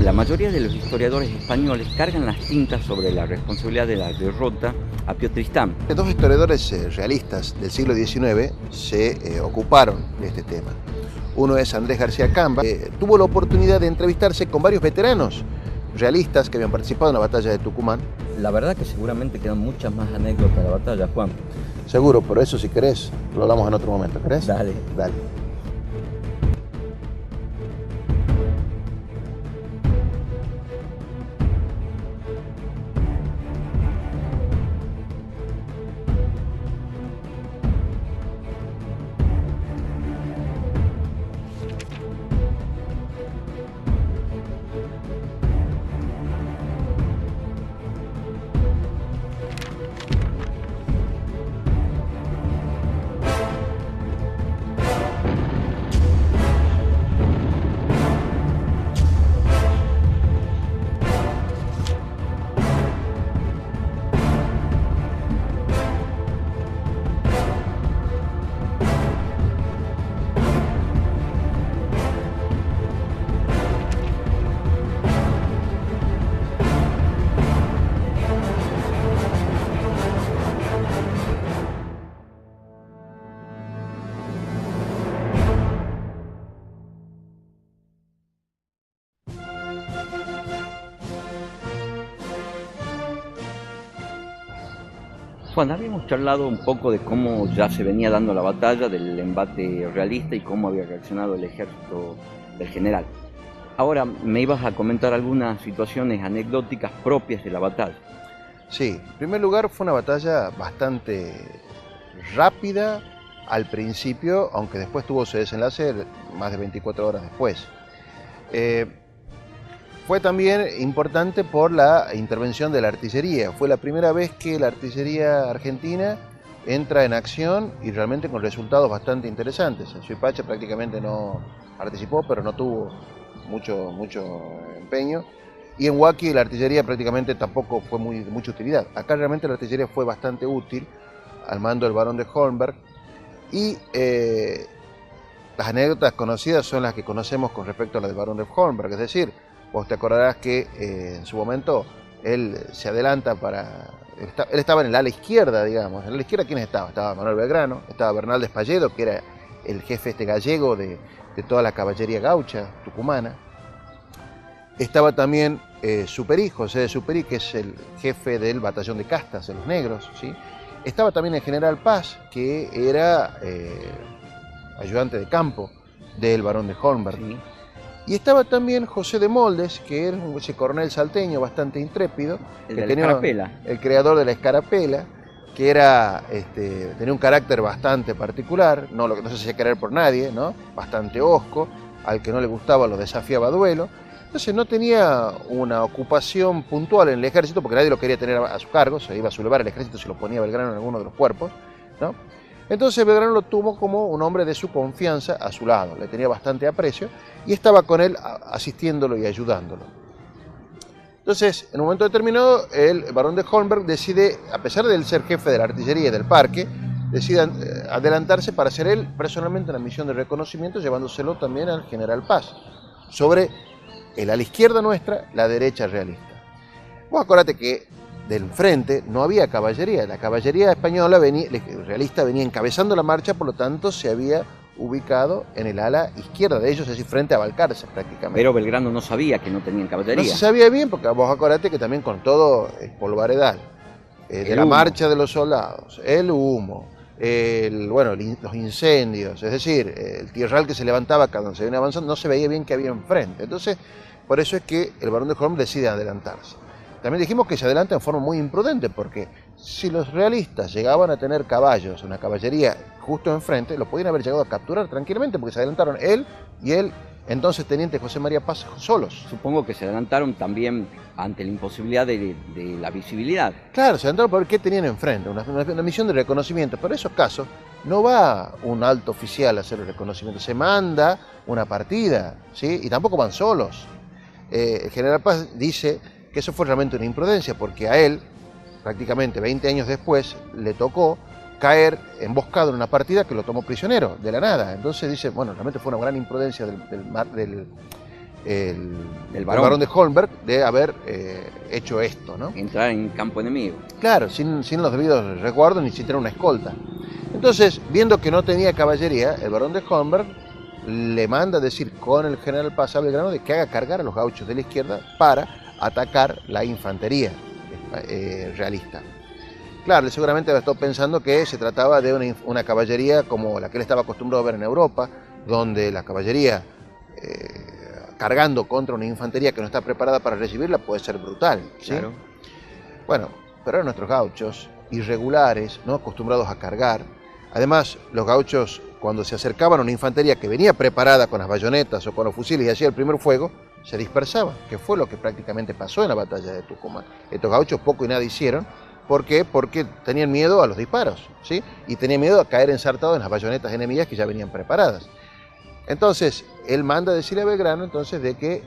La mayoría de los historiadores españoles cargan las tintas sobre la responsabilidad de la derrota a Pío Tristán. Dos historiadores realistas del siglo XIX se ocuparon de este tema. Uno es Andrés García Camba, que tuvo la oportunidad de entrevistarse con varios veteranos realistas que habían participado en la batalla de Tucumán. La verdad que seguramente quedan muchas más anécdotas de la batalla, Juan. Seguro, por eso si querés, lo hablamos en otro momento, ¿querés? Dale. Dale. Juan, habíamos charlado un poco de cómo ya se venía dando la batalla, del embate realista y cómo había reaccionado el ejército del general. Ahora me ibas a comentar algunas situaciones anecdóticas propias de la batalla. Sí, en primer lugar fue una batalla bastante rápida al principio, aunque después tuvo su desenlace más de 24 horas después. Fue también importante por la intervención de la artillería. Fue la primera vez que la artillería argentina entra en acción y realmente con resultados bastante interesantes. En Suipacha prácticamente no participó, pero no tuvo mucho empeño. Y en Huaki la artillería prácticamente tampoco fue de mucha utilidad. Acá realmente la artillería fue bastante útil al mando del barón de Hornberg. Y las anécdotas conocidas son las que conocemos con respecto a la del barón de Hornberg, es decir, vos te acordarás que en su momento él se adelanta él estaba en el ala izquierda, digamos. En el ala izquierda, ¿quiénes estaban? Estaba Manuel Belgrano, estaba Bernal de Espalledo, que era el jefe gallego de toda la caballería gaucha tucumana. Estaba también Superí, José de Superí, que es el jefe del batallón de castas de los negros, ¿sí? Estaba también el general Paz, que era ayudante de campo del barón de Hornberg. Sí. Y estaba también José de Moldes, que era ese coronel salteño bastante intrépido, El que de la tenía escarapela. el creador de la escarapela, que era, tenía un carácter bastante particular, no se hacía querer por nadie, ¿no? Bastante hosco, al que no le gustaba lo desafiaba a duelo. Entonces no tenía una ocupación puntual en el ejército, porque nadie lo quería tener a su cargo, se iba a sublevar el ejército si lo ponía Belgrano en alguno de los cuerpos, ¿no? Entonces Belgrano lo tuvo como un hombre de su confianza a su lado, le tenía bastante aprecio y estaba con él asistiéndolo y ayudándolo. Entonces, en un momento determinado, el barón de Hornberg decide, a pesar de él ser jefe de la artillería y del parque, decide adelantarse para hacer él personalmente una misión de reconocimiento, llevándoselo también al general Paz, sobre el ala izquierda nuestra, la derecha realista. Vos acordate que del frente no había caballería, la caballería española realista venía encabezando la marcha, por lo tanto se había ubicado en el ala izquierda de ellos, es decir, frente a Balcarce prácticamente. Pero Belgrano no sabía que no tenían caballería. No se sabía bien, porque vos acordate que también con todo el polvaredal de la marcha de los soldados, el humo, los incendios, es decir, el tierral que se levantaba cuando se venía avanzando, no se veía bien qué había enfrente. Entonces, por eso es que el barón de Hornberg decide adelantarse. También dijimos que se adelanta en forma muy imprudente, porque si los realistas llegaban a tener caballos, una caballería justo enfrente, lo podían haber llegado a capturar tranquilamente, porque se adelantaron él y el entonces teniente José María Paz solos. Supongo que se adelantaron también ante la imposibilidad de la visibilidad. Claro, se adelantaron por ver qué tenían enfrente, una misión de reconocimiento. Pero en esos casos no va un alto oficial a hacer el reconocimiento, se manda una partida, ¿sí? Y tampoco van solos. El general Paz dice que eso fue realmente una imprudencia, porque a él, prácticamente 20 años después, le tocó caer emboscado en una partida que lo tomó prisionero, de la nada. Entonces dice, bueno, realmente fue una gran imprudencia del el barón de Holmberg de haber hecho esto, ¿no? Entrar en campo enemigo. Claro, sin los debidos resguardos, ni siquiera una escolta. Entonces, viendo que no tenía caballería, el barón de Holmberg le manda a decir con el general Paz a Belgrano de que haga cargar a los gauchos de la izquierda para atacar la infantería realista. Claro, seguramente había estado pensando que se trataba de una caballería como la que él estaba acostumbrado a ver en Europa, donde la caballería cargando contra una infantería que no está preparada para recibirla puede ser brutal, ¿sí? Claro. Bueno, pero eran nuestros gauchos, irregulares, no acostumbrados a cargar. Además, los gauchos, cuando se acercaban a una infantería que venía preparada con las bayonetas o con los fusiles y hacía el primer fuego, se dispersaban, que fue lo que prácticamente pasó en la batalla de Tucumán. Estos gauchos poco y nada hicieron. ¿Por qué? Porque tenían miedo a los disparos, ¿sí? Y tenían miedo a caer ensartados en las bayonetas enemigas que ya venían preparadas. Entonces, él manda a decirle a Belgrano entonces de que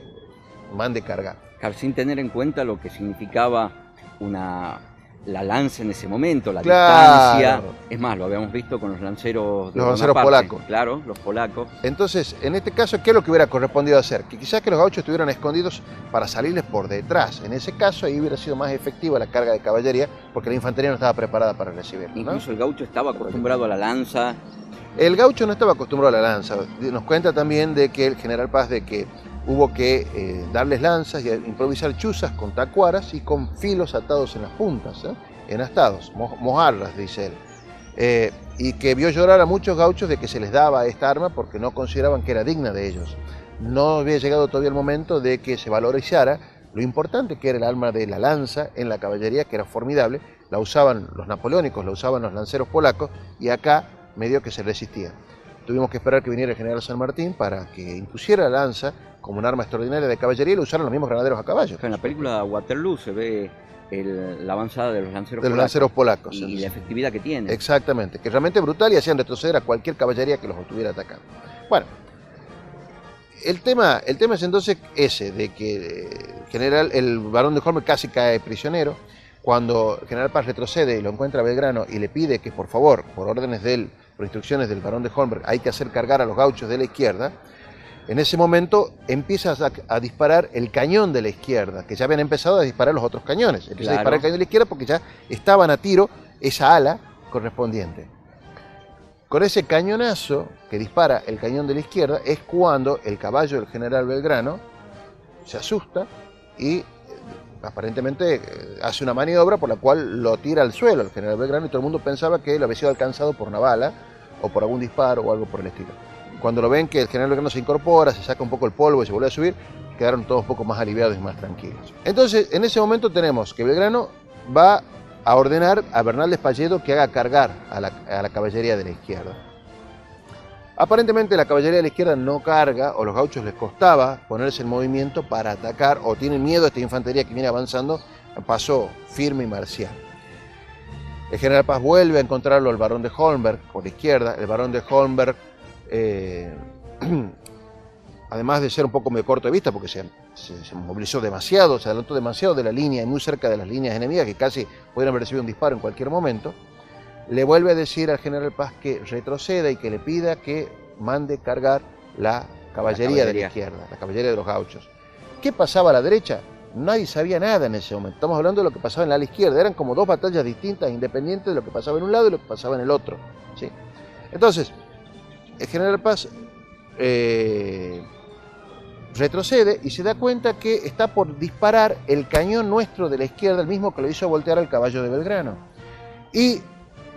mande cargar. Sin tener en cuenta lo que significaba la lanza en ese momento, la Claro. distancia. Es más, lo habíamos visto con los lanceros de Los lanceros Bonaparte. polacos. Claro, los polacos. Entonces, en este caso, ¿qué es lo que hubiera correspondido hacer? Que quizás que los gauchos estuvieran escondidos para salirles por detrás. En ese caso, ahí hubiera sido más efectiva la carga de caballería, porque la infantería no estaba preparada para recibirlo, ¿no? Incluso el gaucho estaba acostumbrado a la lanza. El gaucho no estaba acostumbrado a la lanza. Nos cuenta también de que el general Paz de que hubo que darles lanzas y improvisar chuzas con tacuaras y con filos atados en las puntas, enastados, mojarras, dice él. Y que vio llorar a muchos gauchos de que se les daba esta arma porque no consideraban que era digna de ellos. No había llegado todavía el momento de que se valorizara lo importante que era el arma de la lanza en la caballería, que era formidable. La usaban los napoleónicos, la usaban los lanceros polacos, y acá medio que se resistían. Tuvimos que esperar que viniera el general San Martín para que impusiera la lanza como un arma extraordinaria de caballería y lo usaron los mismos granaderos a caballo. En la película Waterloo se ve la avanzada de los lanceros polacos. Y la efectividad que tiene. Exactamente, que realmente es brutal y hacían retroceder a cualquier caballería que los estuviera atacando. Bueno, el tema es entonces ese, de que el barón de Holmberg casi cae prisionero. Cuando el general Paz retrocede y lo encuentra a Belgrano y le pide que por favor, por órdenes de él, por instrucciones del barón de Holmberg, hay que hacer cargar a los gauchos de la izquierda, en ese momento empieza a disparar el cañón de la izquierda, que ya habían empezado a disparar los otros cañones. Empieza a disparar el cañón de la izquierda porque ya estaban a tiro esa ala correspondiente. Con ese cañonazo que dispara el cañón de la izquierda es cuando el caballo del general Belgrano se asusta y aparentemente hace una maniobra por la cual lo tira al suelo el general Belgrano, y todo el mundo pensaba que lo había sido alcanzado por una bala o por algún disparo o algo por el estilo. Cuando lo ven que el general Belgrano se incorpora, se saca un poco el polvo y se vuelve a subir, quedaron todos un poco más aliviados y más tranquilos. Entonces, en ese momento tenemos que Belgrano va a ordenar a Bernal de Espalledo que haga cargar a la caballería de la izquierda. Aparentemente la caballería de la izquierda no carga, o los gauchos les costaba ponerse en movimiento para atacar, o tienen miedo a esta infantería que viene avanzando a paso firme y marcial. El general Paz vuelve a encontrarlo al barón de Holmberg por la izquierda. El barón de Holmberg, además de ser un poco medio corto de vista, porque se movilizó demasiado, se adelantó demasiado de la línea y muy cerca de las líneas enemigas, que casi pudieran haber recibido un disparo en cualquier momento, le vuelve a decir al general Paz que retroceda y que le pida que mande cargar la caballería de la izquierda, la caballería de los gauchos. ¿Qué pasaba a la derecha? Nadie sabía nada en ese momento. Estamos hablando de lo que pasaba en la ala izquierda. Eran como dos batallas distintas, independientes de lo que pasaba en un lado y lo que pasaba en el otro, ¿sí? Entonces, el general Paz retrocede y se da cuenta que está por disparar el cañón nuestro de la izquierda, el mismo que lo hizo voltear al caballo de Belgrano. Y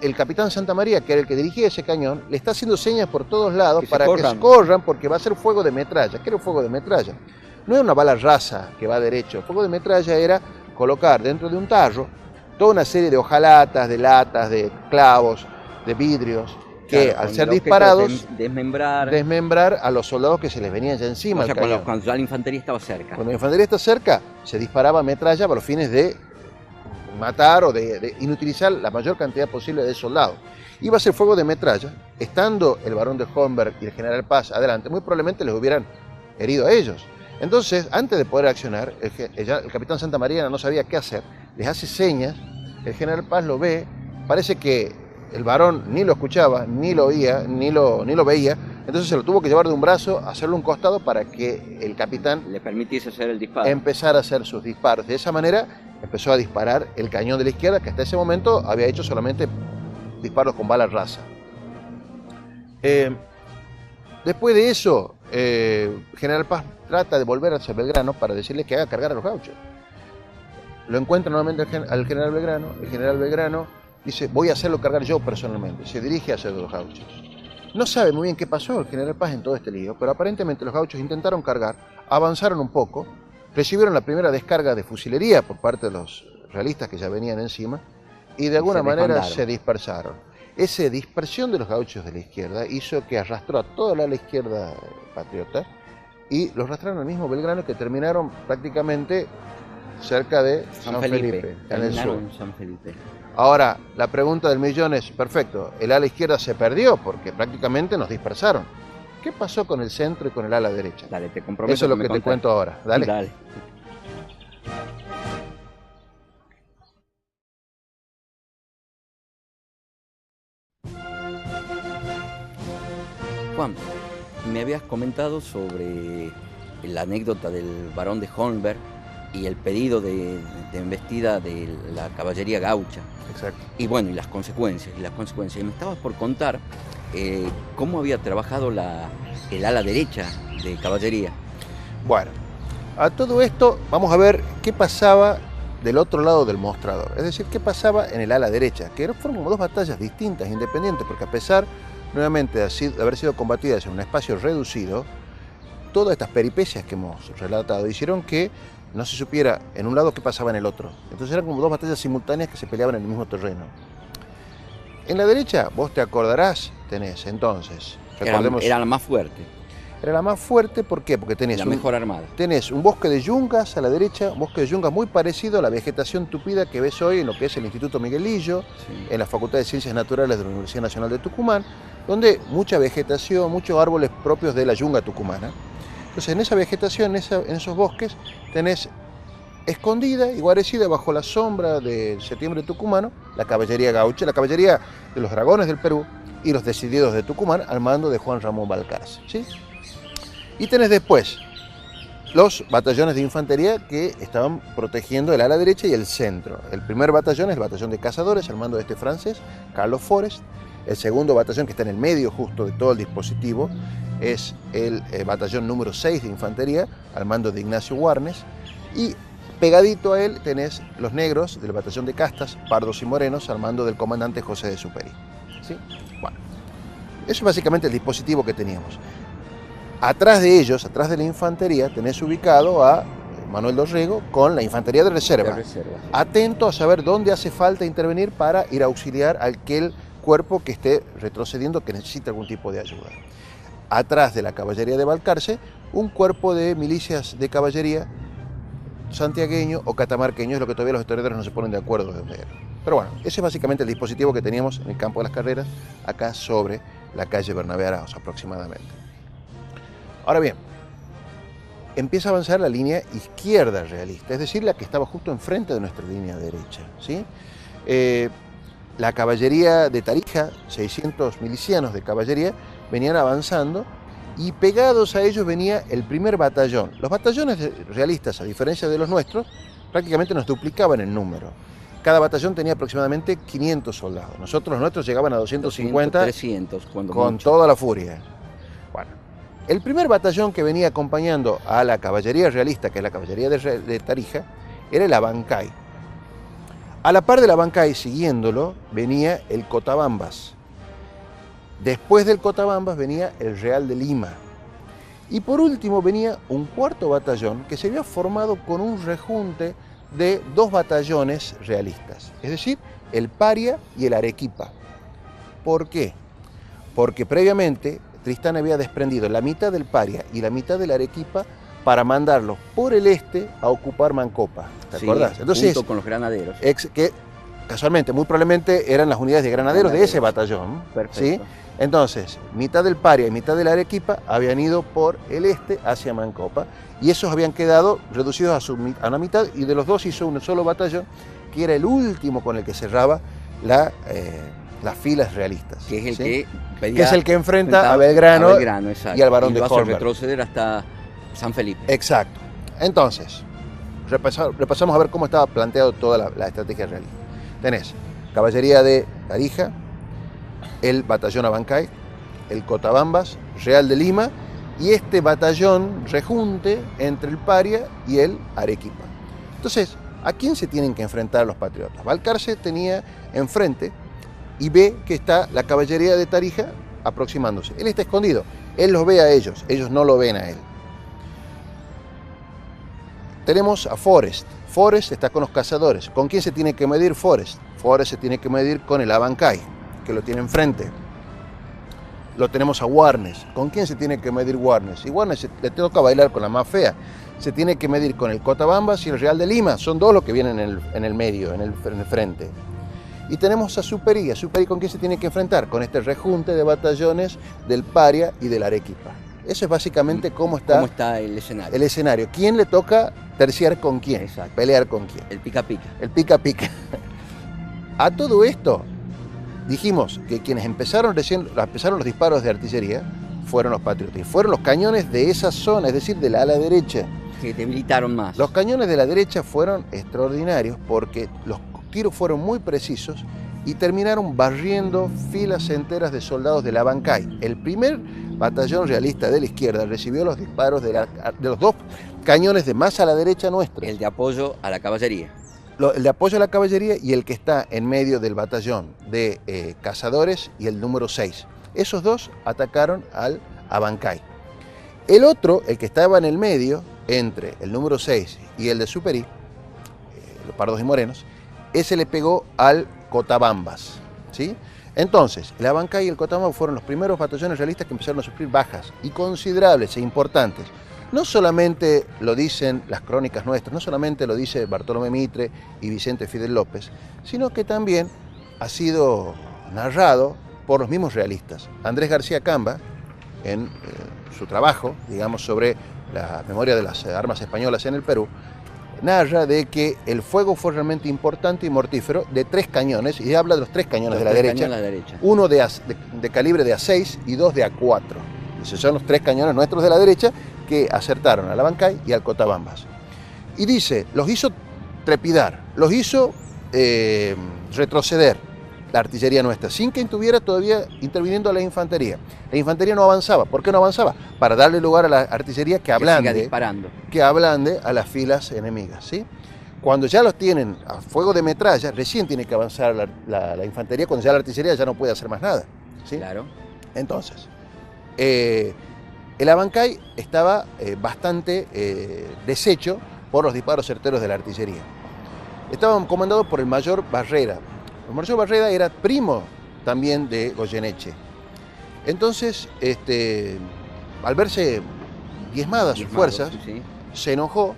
el capitán Santa María, que era el que dirigía ese cañón, le está haciendo señas por todos lados para que se corran, porque va a ser fuego de metralla. ¿Qué era un fuego de metralla? No era una bala rasa que va derecho. El fuego de metralla era colocar dentro de un tarro toda una serie de hojalatas, de latas, de clavos, de vidrios, que al ser disparados, desmembrar a los soldados que se les venían ya encima. O sea, cuando ya la infantería estaba cerca. Cuando la infantería está cerca, se disparaba metralla para los fines de matar o de inutilizar la mayor cantidad posible de soldados. Iba a ser fuego de metralla. Estando el barón de Holmberg y el general Paz adelante, muy probablemente les hubieran herido a ellos. Entonces, antes de poder accionar, el capitán Santa María no sabía qué hacer, les hace señas, el general Paz lo ve, parece que el varón ni lo escuchaba, ni lo oía, ni lo veía, Entonces se lo tuvo que llevar de un brazo, hacerlo un costado para que el capitán le permitiese hacer el disparo. Empezar a hacer sus disparos. De esa manera empezó a disparar el cañón de la izquierda, que hasta ese momento había hecho solamente disparos con bala rasa. Después de eso, General Paz trata de volver hacia Belgrano para decirle que haga cargar a los gauchos. Lo encuentra nuevamente al general Belgrano. El general Belgrano dice: voy a hacerlo cargar yo personalmente. Se dirige hacia los gauchos. No sabe muy bien qué pasó el general Paz en todo este lío, pero aparentemente los gauchos intentaron cargar, avanzaron un poco, recibieron la primera descarga de fusilería por parte de los realistas que ya venían encima, y de alguna manera se dispersaron. Esa dispersión de los gauchos de la izquierda hizo que arrastró a toda la ala izquierda patriota, y los arrastraron al mismo Belgrano, que terminaron prácticamente cerca de San Felipe, en el sur. San Felipe. Ahora, la pregunta del millón es, perfecto, el ala izquierda se perdió porque prácticamente nos dispersaron. ¿Qué pasó con el centro y con el ala derecha? Dale, te comprometo. Eso es lo que te cuento ahora. Dale. Dale. Juan, me habías comentado sobre la anécdota del barón de Holmberg y el pedido de embestida de la caballería gaucha. Exacto. Y bueno, y las consecuencias. Y me estabas por contar cómo había trabajado el ala derecha de caballería. Bueno, a todo esto vamos a ver qué pasaba del otro lado del mostrador. Es decir, qué pasaba en el ala derecha, que fueron como dos batallas distintas, independientes, porque a pesar nuevamente de haber sido combatidas en un espacio reducido, todas estas peripecias que hemos relatado hicieron que no se supiera en un lado qué pasaba en el otro. Entonces eran como dos batallas simultáneas que se peleaban en el mismo terreno. En la derecha, vos te acordarás, tenés entonces, recordemos, era la más fuerte. Era la más fuerte, ¿por qué? Porque tenés la mejor armada. Tenés un bosque de yungas a la derecha, un bosque de yungas muy parecido a la vegetación tupida que ves hoy en lo que es el Instituto Miguelillo, sí, en la Facultad de Ciencias Naturales de la Universidad Nacional de Tucumán, donde mucha vegetación, muchos árboles propios de la yunga tucumana. Entonces en esa vegetación, en esos bosques, tenés escondida y guarecida bajo la sombra del septiembre tucumano, la caballería gaucha, la caballería de los dragones del Perú y los decididos de Tucumán al mando de Juan Ramón Balcarce, ¿sí? Y tenés después los batallones de infantería que estaban protegiendo el ala derecha y el centro. El primer batallón es el batallón de cazadores al mando de este francés, Carlos Forest. El segundo batallón, que está en el medio justo de todo el dispositivo, es el batallón número 6 de infantería, al mando de Ignacio Warnes, y pegadito a él tenés los negros del batallón de castas, pardos y morenos, al mando del comandante José de Superi. ¿Sí? Bueno, eso es básicamente el dispositivo que teníamos. Atrás de ellos, atrás de la infantería, tenés ubicado a Manuel Dorrego con la infantería de reserva. Atento a saber dónde hace falta intervenir para ir a auxiliar a aquel cuerpo que esté retrocediendo, que necesita algún tipo de ayuda. Atrás de la caballería de Balcarce, un cuerpo de milicias de caballería santiagueño o catamarqueño, es lo que todavía los historiadores no se ponen de acuerdo de dónde era. Pero bueno, ese es básicamente el dispositivo que teníamos en el campo de las carreras, acá sobre la calle Bernabé Arauz aproximadamente. Ahora bien, empieza a avanzar la línea izquierda realista, es decir, la que estaba justo enfrente de nuestra línea derecha, ¿sí? La caballería de Tarija, 600 milicianos de caballería, venían avanzando y pegados a ellos venía el primer batallón. Los batallones realistas, a diferencia de los nuestros, prácticamente nos duplicaban el número. Cada batallón tenía aproximadamente 500 soldados. Los nuestros llegaban a 250, 300, con mucho. Toda la furia. Bueno, el primer batallón que venía acompañando a la caballería realista, que es la caballería de Tarija, era el Abancay. A la par del Abancay, siguiéndolo, venía el Cotabambas. Después del Cotabambas venía el Real de Lima. Y por último venía un cuarto batallón que se había formado con un rejunte de dos batallones realistas, es decir, el Paria y el Arequipa. ¿Por qué? Porque previamente Tristán había desprendido la mitad del Paria y la mitad del Arequipa para mandarlos por el este a ocupar Mancopa. ¿Te acordás? Entonces, junto con los granaderos. Que casualmente, muy probablemente eran las unidades de granaderos de ese batallón. Perfecto. ¿Sí? Entonces, mitad del Paria y mitad del Arequipa habían ido por el este hacia Mancopa y esos habían quedado reducidos a una mitad, y de los dos hizo un solo batallón que era el último con el que cerraba las filas realistas. Que es el ¿sí? que pedía, que es el que enfrenta a Belgrano y al Barón de lo hace Colbert. retroceder hasta San Felipe. Exacto. Entonces, repasamos a ver cómo estaba planteado toda la estrategia realista. Tenés Caballería de Tarija, el Batallón Abancay, el Cotabambas, Real de Lima y este batallón rejunte entre el Paria y el Arequipa. Entonces, ¿a quién se tienen que enfrentar los patriotas? Balcarce tenía enfrente y ve que está la Caballería de Tarija aproximándose. Él está escondido, él los ve a ellos no lo ven a él. Tenemos a Forrest. Forrest está con los cazadores. ¿Con quién se tiene que medir Forrest? Forrest se tiene que medir con el Abancay, que lo tiene enfrente. Lo tenemos a Warnes. ¿Con quién se tiene que medir Warnes? Y Warnes le toca bailar con la más fea. Se tiene que medir con el Cotabambas y el Real de Lima. Son dos los que vienen en el medio, en el frente. Y tenemos a Superi. ¿A Superi con quién se tiene que enfrentar? Con este rejunte de batallones del Paria y del Arequipa. Eso es básicamente cómo está el escenario. El escenario. ¿Quién le toca terciar con quién? Exacto. Pelear con quién. El pica pica. El pica pica. A todo esto, dijimos que quienes empezaron los disparos de artillería fueron los patriotas. Y fueron los cañones de esa zona, es decir, de la ala derecha. Que debilitaron más. Los cañones de la derecha fueron extraordinarios porque los tiros fueron muy precisos y terminaron barriendo filas enteras de soldados de la Abancay. El primer batallón realista de la izquierda recibió los disparos de los dos cañones de más a la derecha nuestra. El de apoyo a la caballería. El de apoyo a la caballería y el que está en medio del batallón de cazadores y el número 6. Esos dos atacaron al Abancay. El otro, el que estaba en el medio, entre el número 6 y el de Superi, los Pardos y Morenos, ese le pegó al Cotabambas, ¿sí? Entonces, el Abancay y el Cotabambas fueron los primeros batallones realistas que empezaron a sufrir bajas y considerables e importantes. No solamente lo dicen las crónicas nuestras, no solamente lo dice Bartolomé Mitre y Vicente Fidel López, sino que también ha sido narrado por los mismos realistas. Andrés García Camba, en su trabajo, digamos, sobre la memoria de las armas españolas en el Perú, narra de que el fuego fue realmente importante y mortífero de 3 cañones, y habla de los 3 cañones de la derecha, uno de calibre de A6 y 2 de A4. Esos son los 3 cañones nuestros de la derecha que acertaron al Abancay y al Cotabambas. Y dice, los hizo trepidar, los hizo retroceder la artillería nuestra, sin que estuviera todavía interviniendo la infantería. La infantería no avanzaba. ¿Por qué no avanzaba? Para darle lugar a la artillería que ablande a las filas enemigas, ¿sí? Cuando ya los tienen a fuego de metralla, recién tiene que avanzar la infantería, cuando ya la artillería ya no puede hacer más nada, ¿sí? Claro. Entonces, el Abancay estaba bastante deshecho por los disparos certeros de la artillería. Estaban comandados por el mayor Barrera. El mayor Barrera era primo también de Goyeneche. Entonces, al verse diezmadas sus fuerzas, sí. Se enojó,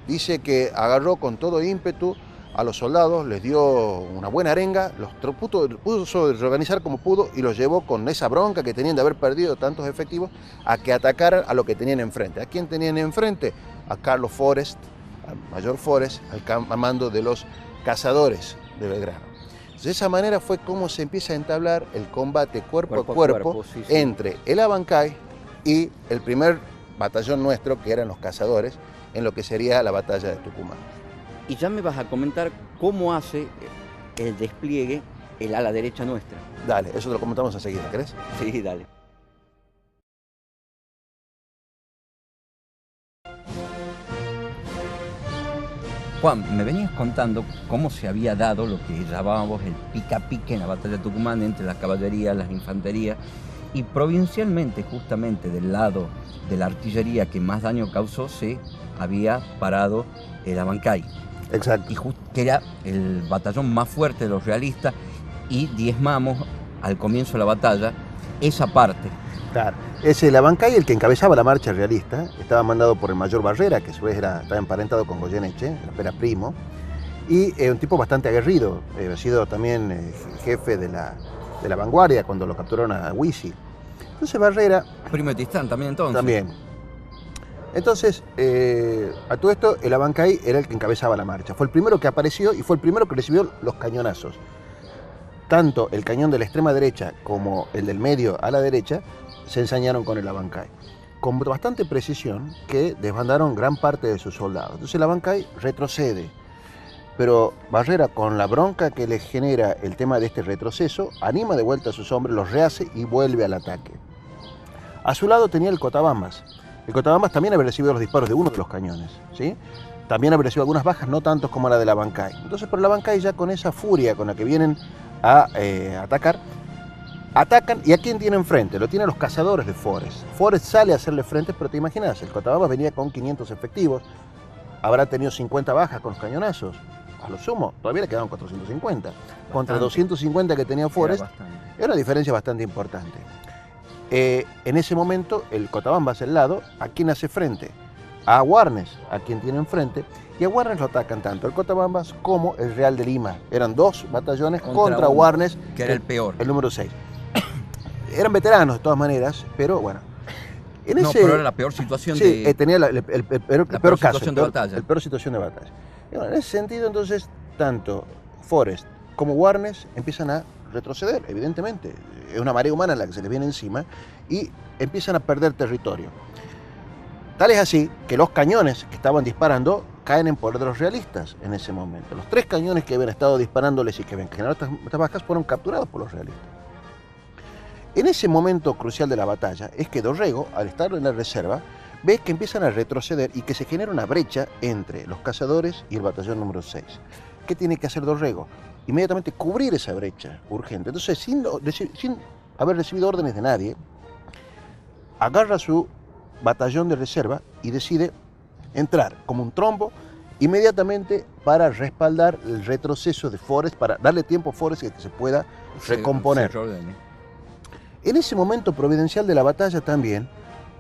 dice que agarró con todo ímpetu a los soldados, les dio una buena arenga, los pudo reorganizar como pudo y los llevó con esa bronca que tenían de haber perdido tantos efectivos a que atacaran a lo que tenían enfrente. ¿A quién tenían enfrente? A Carlos Forrest, al mayor Forrest, al mando de los cazadores de Belgrano. De esa manera fue como se empieza a entablar el combate cuerpo a cuerpo sí. entre el Abancay y el primer batallón nuestro, que eran los cazadores, en lo que sería la batalla de Tucumán. Y ya me vas a comentar cómo hace el despliegue el ala derecha nuestra. Dale, eso te lo comentamos enseguida, ¿crees? Sí, dale. Juan, me venías contando cómo se había dado lo que llamábamos el pica-pica en la batalla de Tucumán entre la caballería, las infanterías, y provincialmente, justamente del lado de la artillería que más daño causó, se había parado el Abancay. Exacto. Y que era el batallón más fuerte de los realistas, y diezmamos al comienzo de la batalla esa parte. Claro, es el Abancay el que encabezaba la marcha realista, estaba mandado por el mayor Barrera, que a su vez estaba emparentado con Goyeneche, era primo, y un tipo bastante aguerrido, ha sido también jefe de la vanguardia cuando lo capturaron a Huisi. Entonces Barrera... Primo de Tristán también entonces. También. Entonces, a todo esto, el Abancay era el que encabezaba la marcha. Fue el primero que apareció y fue el primero que recibió los cañonazos. tanto el cañón de la extrema derecha como el del medio a la derecha se ensañaron con el Abancay, con bastante precisión, que desbandaron gran parte de sus soldados. Entonces el Abancay retrocede, pero Barrera, con la bronca que le genera el tema de este retroceso, anima de vuelta a sus hombres, los rehace y vuelve al ataque. A su lado tenía el Cotabambas. El Cotabambas también había recibido los disparos de uno de los cañones, ¿sí? También había recibido algunas bajas, no tantos como la de la Abancay. Entonces, por la Abancay, ya con esa furia con la que vienen a atacar, atacan. ¿Y a quién tienen frente? Lo tienen los cazadores de Forrest. Forrest sale a hacerle frente, pero te imaginas, el Cotabambas venía con 500 efectivos, habrá tenido 50 bajas con los cañonazos, a lo sumo, todavía le quedaban 450. Bastante. Contra 250 que tenía Forrest, era una diferencia bastante importante. En ese momento, el Cotabambas al lado, ¿a quién hace frente? A Warnes, a quien tiene enfrente, y a Warnes lo atacan tanto el Cotabambas como el Real de Lima. Eran dos batallones contra Warnes, que era el peor. El número 6. Eran veteranos de todas maneras, pero bueno. Pero era la peor situación tenía el peor caso, situación de batalla. El peor situación de batalla. Y bueno, en ese sentido, entonces, tanto Forrest como Warnes empiezan a retroceder, evidentemente. Es una marea humana la que se les viene encima y empiezan a perder territorio. Tal es así que los cañones que estaban disparando caen en poder de los realistas en ese momento. Los 3 cañones que habían estado disparándoles y que habían generado estas bajas fueron capturados por los realistas. En ese momento crucial de la batalla es que Dorrego, al estar en la reserva, ve que empiezan a retroceder y que se genera una brecha entre los cazadores y el batallón número 6. ¿Qué tiene que hacer Dorrego? Inmediatamente cubrir esa brecha urgente. Entonces, sin haber recibido órdenes de nadie, agarra su batallón de reserva y decide entrar como un trombo inmediatamente para respaldar el retroceso de Forrest, para darle tiempo a Forrest que se pueda recomponer. En ese momento providencial de la batalla también,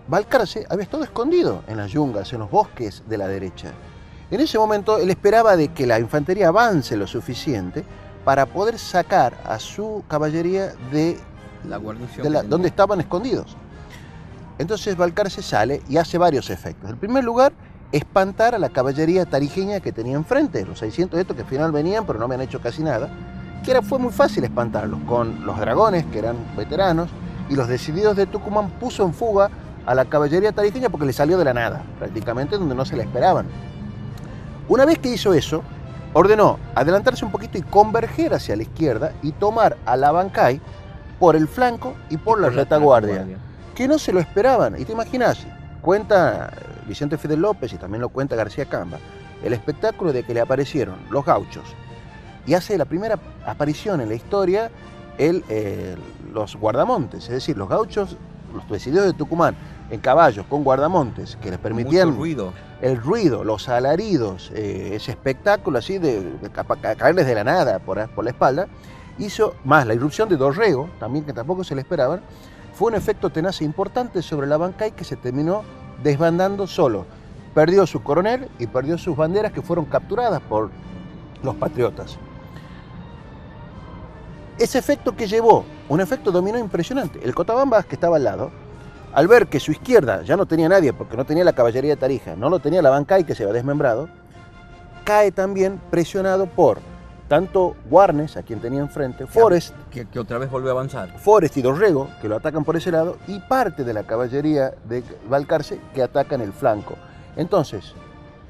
Balcarce había estado escondido en las yungas, en los bosques de la derecha. En ese momento él esperaba de que la infantería avance lo suficiente para poder sacar a su caballería de la guarnición donde estaban escondidos. Entonces Balcarce sale y hace varios efectos. En primer lugar, espantar a la caballería tarijeña que tenía enfrente, los 600 estos que al final venían pero no habían hecho casi nada, fue muy fácil espantarlos. Con los dragones, que eran veteranos, y los decididos de Tucumán, puso en fuga a la caballería tarijeña porque le salió de la nada, prácticamente donde no se la esperaban. Una vez que hizo eso, ordenó adelantarse un poquito y converger hacia la izquierda y tomar a la Abancay por el flanco y por la retaguardia, que no se lo esperaban. Y te imaginas, cuenta Vicente Fidel López y también lo cuenta García Camba, el espectáculo de que le aparecieron los gauchos y hace la primera aparición en la historia los guardamontes, es decir, los gauchos, los decididos de Tucumán, en caballos con guardamontes que les permitían el ruido, los alaridos, ese espectáculo así de caerles de la nada por la espalda, hizo más la irrupción de Dorrego, también que tampoco se le esperaban, fue un efecto tenaz e importante sobre la Abancay que se terminó desbandando solo. Perdió su coronel y perdió sus banderas que fueron capturadas por los patriotas. Ese efecto que llevó, un efecto dominó impresionante. El Cotabambas, que estaba al lado, al ver que su izquierda ya no tenía nadie porque no tenía la caballería de Tarija, no lo tenía la Abancay que se había desmembrado, cae también presionado por tanto Warnes, a quien tenía enfrente, Forrest, que otra vez volvió a avanzar, Forrest y Dorrego, que lo atacan por ese lado, y parte de la caballería de Balcarce que atacan el flanco. Entonces,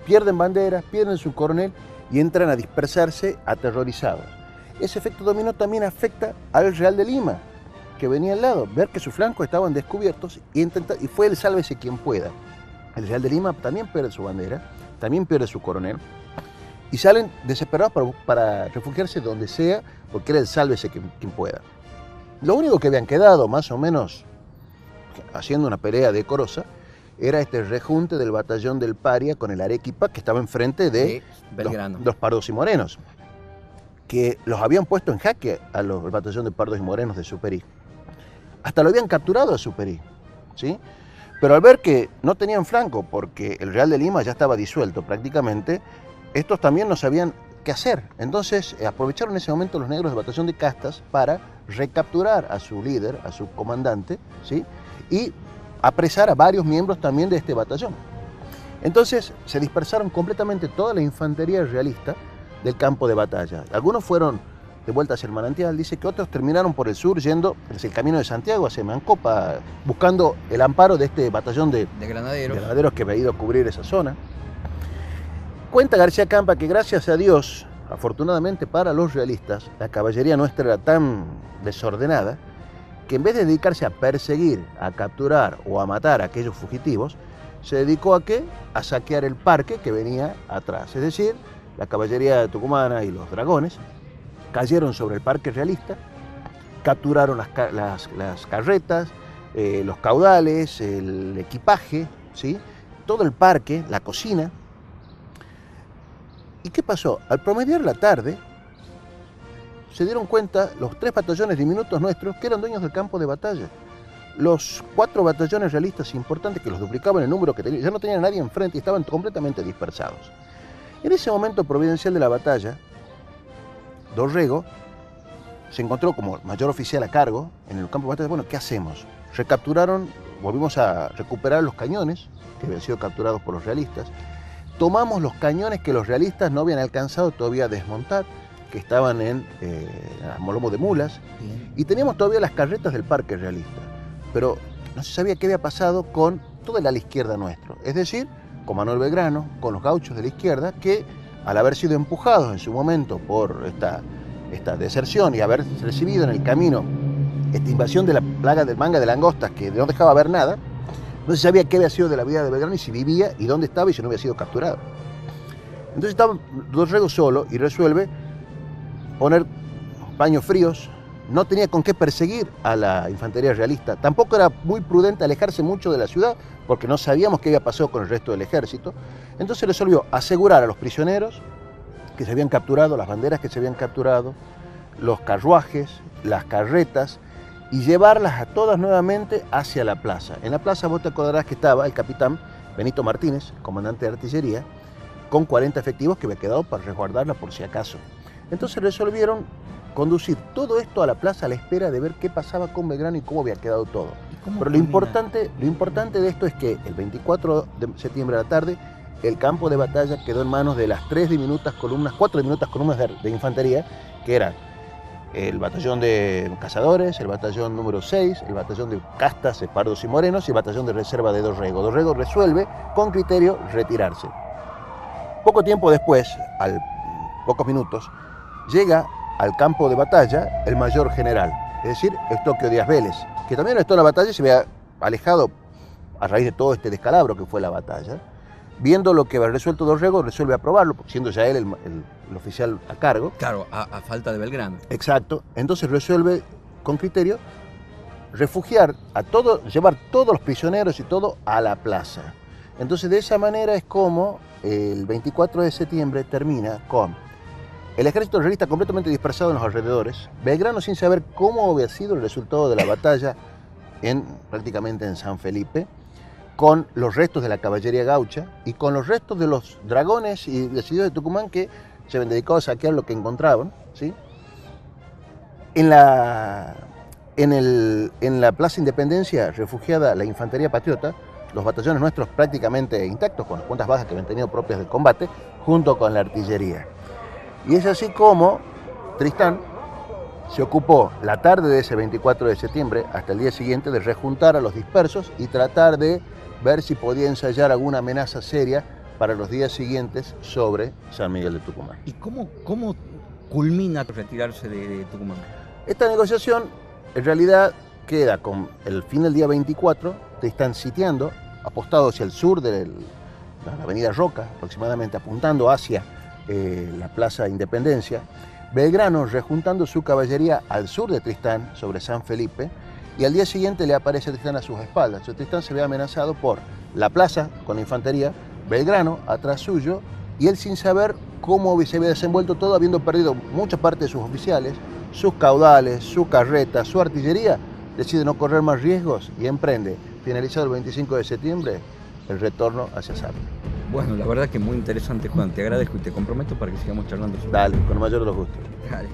pierden banderas, pierden su coronel y entran a dispersarse aterrorizados. Ese efecto dominó también afecta al Real de Lima, que venía al lado, ver que sus flancos estaban descubiertos y fue el sálvese quien pueda. El Real de Lima también pierde su bandera, también pierde su coronel, y salen desesperados para refugiarse donde sea, porque era el sálvese quien pueda. Lo único que habían quedado, más o menos, haciendo una pelea decorosa, era este rejunte del batallón del Paria con el Arequipa, que estaba enfrente de Belgrano, los Pardos y Morenos, que los habían puesto en jaque al batallón de Pardos y Morenos de Superí. Hasta lo habían capturado a Superí, ¿sí? Pero al ver que no tenían flanco, porque el Real de Lima ya estaba disuelto prácticamente, estos también no sabían qué hacer. Entonces aprovecharon ese momento los negros del batallón de Castas para recapturar a su líder, a su comandante, ¿sí? Y apresar a varios miembros también de este batallón. Entonces se dispersaron completamente toda la infantería realista del campo de batalla. Algunos fueron de vuelta hacia el manantial. Dice que otros terminaron por el sur yendo hacia el camino de Santiago, hacia Mancopa, buscando el amparo de este batallón de granaderos que había ido a cubrir esa zona. Cuenta García Campa que gracias a Dios, afortunadamente para los realistas, la caballería nuestra era tan desordenada que en vez de dedicarse a perseguir, a capturar o a matar a aquellos fugitivos, se dedicó a ¿qué? A saquear el parque que venía atrás. Es decir, la caballería tucumana y los dragones cayeron sobre el parque realista, capturaron las carretas, los caudales, el equipaje, ¿sí? Todo el parque, la cocina. ¿Y qué pasó? Al promediar la tarde, se dieron cuenta los 3 batallones diminutos nuestros que eran dueños del campo de batalla. Los 4 batallones realistas importantes que los duplicaban el número que tenían, ya no tenían a nadie enfrente y estaban completamente dispersados. En ese momento providencial de la batalla, Dorrego se encontró como mayor oficial a cargo en el campo de batalla. Bueno, ¿qué hacemos? Volvimos a recuperar los cañones que habían sido capturados por los realistas. Tomamos los cañones que los realistas no habían alcanzado todavía a desmontar, que estaban en lomo de mulas, y teníamos todavía las carretas del parque realista. Pero no se sabía qué había pasado con todo el ala izquierda nuestro, es decir, con Manuel Belgrano, con los gauchos de la izquierda, que al haber sido empujados en su momento por esta deserción y haber recibido en el camino esta invasión de la plaga del manga de langostas que no dejaba ver nada, no se sabía qué había sido de la vida de Belgrano y si vivía y dónde estaba y si no había sido capturado. Entonces estaba Dorrego solo y resuelve poner paños fríos. No tenía con qué perseguir a la infantería realista. Tampoco era muy prudente alejarse mucho de la ciudad porque no sabíamos qué había pasado con el resto del ejército. Entonces resolvió asegurar a los prisioneros que se habían capturado, las banderas que se habían capturado, los carruajes, las carretas, y llevarlas a todas nuevamente hacia la plaza. En la plaza vos te acordarás que estaba el capitán Benito Martínez, comandante de artillería, con 40 efectivos que había quedado para resguardarla por si acaso. Entonces resolvieron conducir todo esto a la plaza a la espera de ver qué pasaba con Belgrano y cómo había quedado todo. Pero lo importante de esto es que el 24 de septiembre a la tarde, el campo de batalla quedó en manos de las 4 diminutas columnas de infantería, que eran el batallón de cazadores, el batallón número 6, el batallón de castas, pardos y morenos y el batallón de reserva de Dorrego. Dorrego resuelve con criterio retirarse. Poco tiempo después, pocos minutos, llega al campo de batalla el mayor general, es decir, Eustoquio Díaz Vélez, que también no estuvo en la batalla y se había alejado a raíz de todo este descalabro que fue la batalla. Viendo lo que había resuelto Dorrego, resuelve aprobarlo, siendo ya él el oficial a cargo. Claro, a falta de Belgrano. Exacto. Entonces resuelve con criterio llevar todos los prisioneros y todo a la plaza. Entonces de esa manera es como el 24 de septiembre termina con el ejército realista completamente dispersado en los alrededores, Belgrano sin saber cómo había sido el resultado de la batalla prácticamente en San Felipe, con los restos de la caballería gaucha y con los restos de los dragones y decididos de Tucumán que se habían dedicado a saquear lo que encontraban, ¿sí? En la Plaza Independencia, refugiada la infantería patriota, los batallones nuestros prácticamente intactos, con las cuantas bajas que habían tenido propias del combate, junto con la artillería. Y es así como Tristán se ocupó la tarde de ese 24 de septiembre hasta el día siguiente de rejuntar a los dispersos y tratar de ver si podía ensayar alguna amenaza seria para los días siguientes sobre San Miguel de Tucumán. ¿Y cómo culmina retirarse de Tucumán? Esta negociación en realidad queda con el fin del día 24, Tristán sitiando, apostado hacia el sur de la avenida Roca, aproximadamente apuntando hacia la Plaza Independencia, Belgrano rejuntando su caballería al sur de Tristán, sobre San Felipe, y al día siguiente le aparece Tristán a sus espaldas. Entonces, Tristán se ve amenazado por la plaza con la infantería, Belgrano atrás suyo, y él sin saber cómo se había desenvuelto todo, habiendo perdido mucha parte de sus oficiales, sus caudales, su carreta, su artillería, decide no correr más riesgos y emprende, finalizado el 25 de septiembre, el retorno hacia Salta. Bueno, la verdad que muy interesante, Juan. Te agradezco y te comprometo para que sigamos charlando sobre Dale, con el mayor de los gustos. Dale.